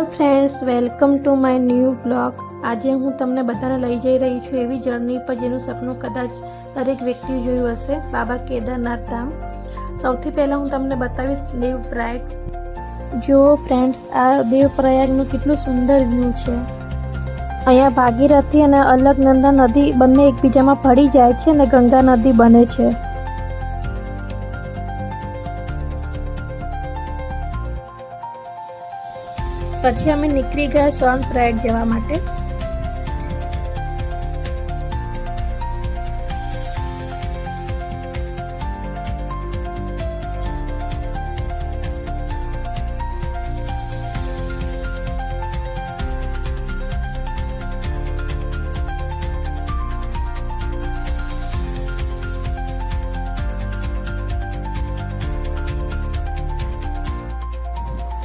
Friends, welcome to my new blog. આજે હું તમને બધાને લઈ જઈ રહી છું એવી જર્ની પર જેનું સપનું કદાચ દરેક વ્યક્તિ જોયું હશે, બાબા કેદારનાથ ધામ. સૌથી પહેલાં હું તમને બતાવીશ દેવપ્રયાગ. જુઓ ફ્રેન્ડ્સ, આ દેવપ્રયાગનું કેટલું સુંદર વ્યૂ છે. અહીંયા ભાગીરથી અને અલકનંદા નદી બંને એકબીજામાં ભળી જાય છે અને ગંગા નદી બને છે. પછી અમે નીકળી ગયા સોનપ્રયાગ જવા માટે.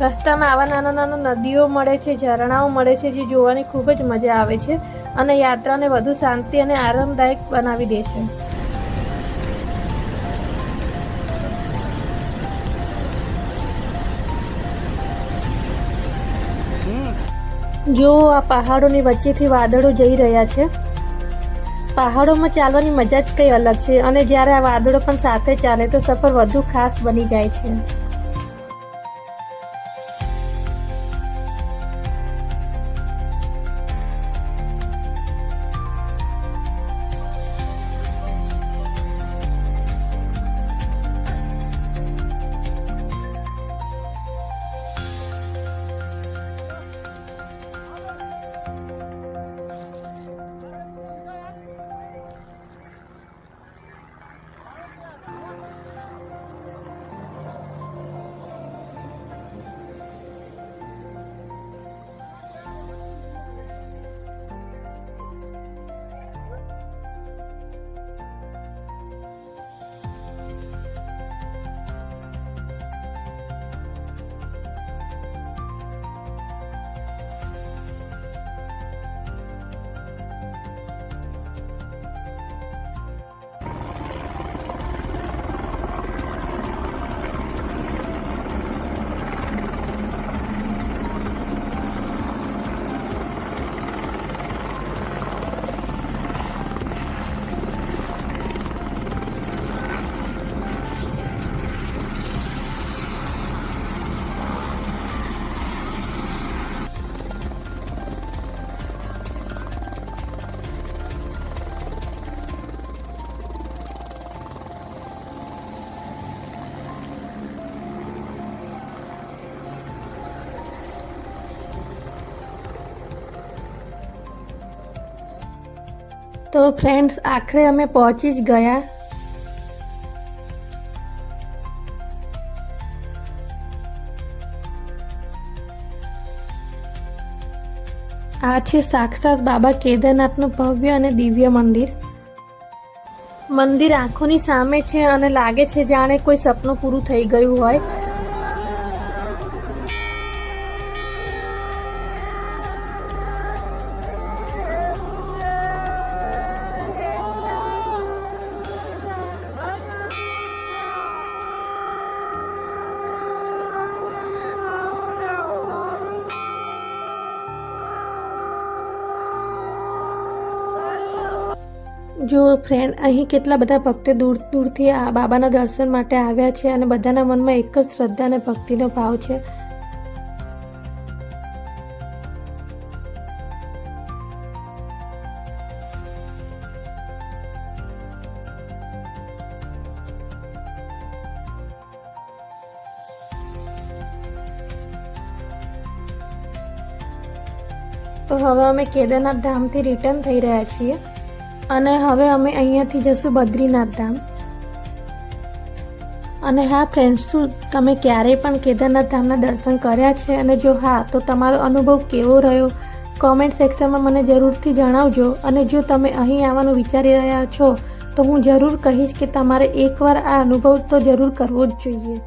રસ્તામાં આવા નાના નાના નદીઓ મળે છે, ઝરણાઓ મળે છે, જે જોવાની ખૂબ જ મજા આવે છે અને યાત્રાને વધુ શાંતિ અને આરામદાયક બનાવી દે છે. જો આ પહાડોની વચ્ચેથી વાદળો જઈ રહ્યા છે. પહાડોમાં ચાલવાની મજા જ કંઈ અલગ છે અને જ્યારે આ વાદળો પણ સાથે ચાલે તો સફર વધુ ખાસ બની જાય છે. તો ફ્રેન્ડ્સ, આખરે અમે પહોંચી જ ગયા. આ છે સાક્ષાત બાબા કેદારનાથનું ભવ્ય અને દિવ્ય મંદિર. મંદિર આંખોની સામે છે અને લાગે છે જાણે કોઈ સપનું પૂરું થઈ ગયું હોય. જો ફ્રેન્ડ, અહીં કેટલા બધા ભક્તો દૂર દૂરથી આ બાબાના દર્શન માટે આવ્યા છે અને બધાના મનમાં એક જ શ્રદ્ધા અને ભક્તિનો ભાવ છે. તો હવે અમે કેદારનાથ ધામથી રિટર્ન થઈ રહ્યા છીએ અને હવે અમે અહીંયાથી જશું બદ્રીનાથ ધામ. અને હા ફ્રેન્ડ્સ, શું તમે ક્યારેય પણ કેદારનાથ ધામના દર્શન કર્યા છે? અને જો હા, તો તમારો અનુભવ કેવો રહ્યો? કોમેન્ટ સેક્શનમાં મને જરૂરથી જણાવજો. અને જો તમે અહીં આવવાનું વિચારી રહ્યા છો તો હું જરૂર કહીશ કે તમારે એકવાર આ અનુભવ તો જરૂર કરવો જ જોઈએ.